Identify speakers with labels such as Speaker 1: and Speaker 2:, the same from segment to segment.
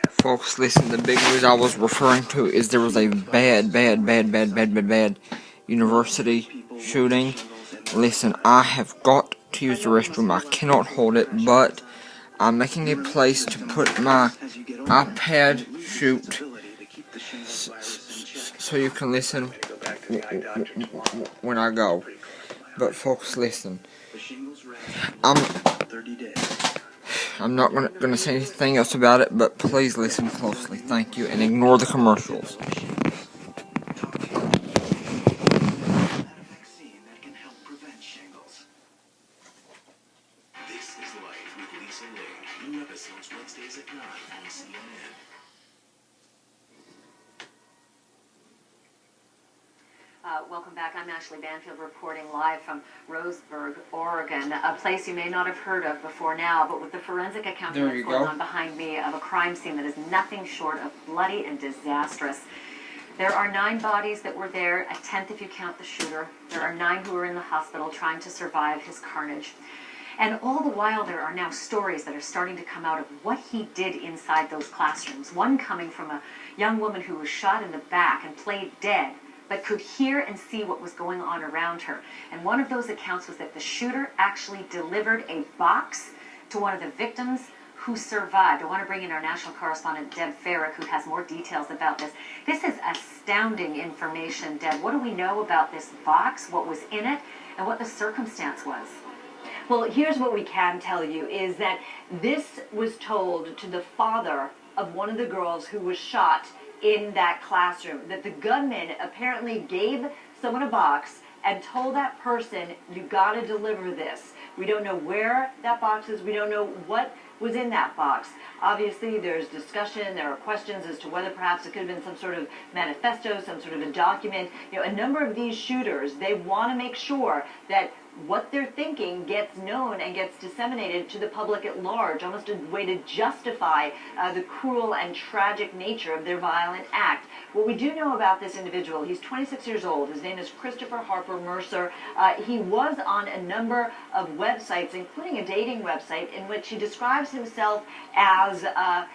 Speaker 1: Folks, listen, the big news I was referring to is there was a bad university shooting. Listen, I have got to use the restroom. I cannot hold it, but I'm making a place to put my iPad shoot so you can listen when I go. But folks, listen, I'm not gonna say anything else about it, but please listen closely. Thank you, and ignore the commercials.
Speaker 2: This is Life with Lisa Ling. New episodes Wednesdays at 9 on CNN.
Speaker 3: Welcome back. I'm Ashley Banfield reporting live from Roseburg, Oregon, a place you may not have heard of before now, but with the forensic accounting that's going on behind me of a crime scene that is nothing short of bloody and disastrous. There are 9 bodies that were there, a 10th if you count the shooter. There are 9 who are in the hospital trying to survive his carnage. And all the while, there are now stories that are starting to come out of what he did inside those classrooms. One coming from a young woman who was shot in the back and played dead, but could hear and see what was going on around her. And one of those accounts was that the shooter actually delivered a box to one of the victims who survived. I want to bring in our national correspondent, Deb Farrick, who has more details about this. This is astounding information, Deb. What do we know about this box, what was in it, and what the circumstance was?
Speaker 4: Well, here's what we can tell you, is that this was told to the father of one of the girls who was shot in that classroom, that the gunman apparently gave someone a box and told that person, you got to deliver this. We don't know where that box is. We don't know what was in that box. Obviously, there's discussion. There are questions as to whether perhaps it could have been some sort of manifesto, some sort of a document. You know, a number of these shooters, they want to make sure that what they're thinking gets known and gets disseminated to the public at large, almost a way to justify the cruel and tragic nature of their violent act. What we do know about this individual, he's 26 years old. His name is Christopher Harper Mercer. He was on a number of websites, including a dating website, in which he describes himself as a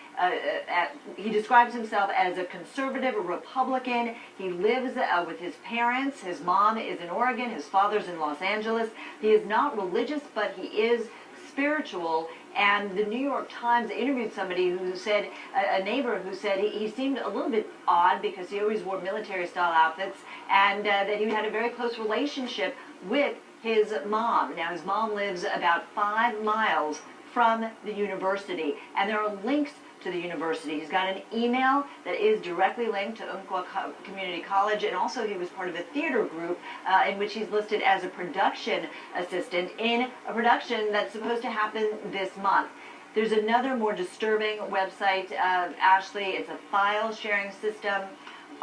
Speaker 4: conservative Republican. He lives with his parents. His mom is in Oregon. His father's in Los Angeles. He is not religious, but he is spiritual. And the New York Times interviewed somebody who said, a neighbor who said he seemed a little bit odd because he always wore military-style outfits, and that he had a very close relationship with his mom. Now, his mom lives about 5 miles from the university, and there are links to the university. He's got an email that is directly linked to Umpqua Community College, and also he was part of a theater group in which he's listed as a production assistant in a production that's supposed to happen this month. There's another more disturbing website, Ashley. It's a file sharing system.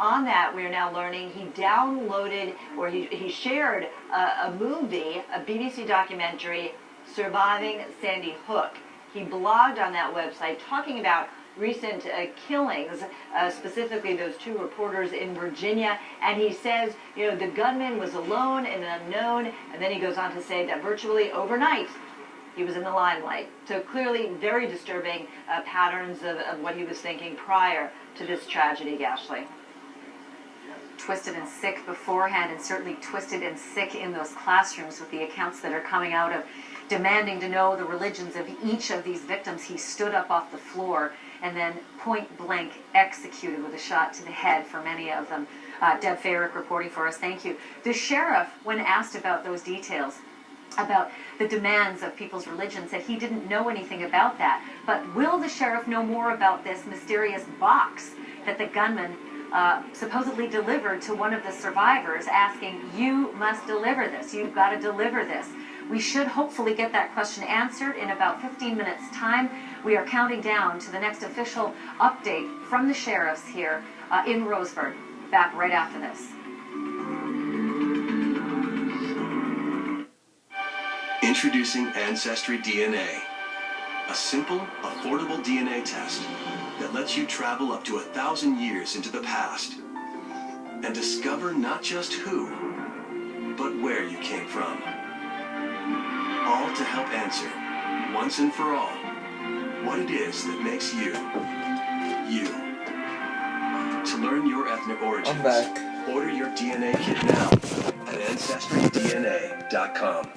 Speaker 4: On that, we're now learning he downloaded, or he shared a movie, a BBC documentary, Surviving Sandy Hook. He blogged on that website talking about recent killings, specifically those 2 reporters in Virginia. And he says, you know, the gunman was alone and unknown. And then he goes on to say that virtually overnight, he was in the limelight. So clearly very disturbing patterns of what he was thinking prior to this tragedy, Ashley.
Speaker 3: Twisted and sick beforehand, and certainly twisted and sick in those classrooms with the accounts that are coming out of demanding to know the religions of each of these victims. He stood up off the floor and then point blank executed with a shot to the head for many of them. Deb Farrick reporting for us. Thank you. The sheriff, when asked about those details, about the demands of people's religion, said he didn't know anything about that. But will the sheriff know more about this mysterious box that the gunman supposedly delivered to one of the survivors, asking, you must deliver this, you've got to deliver this? We should hopefully get that question answered in about 15 minutes' time. We are counting down to the next official update from the sheriffs here in Roseburg. Back right after this.
Speaker 2: Introducing Ancestry DNA, a simple, affordable DNA test that lets you travel up to 1,000 years into the past and discover not just who, but where you came from. All to help answer, once and for all, what it is that makes you To learn your ethnic origins,
Speaker 1: I'm back.
Speaker 2: order your DNA kit now at AncestryDNA.com.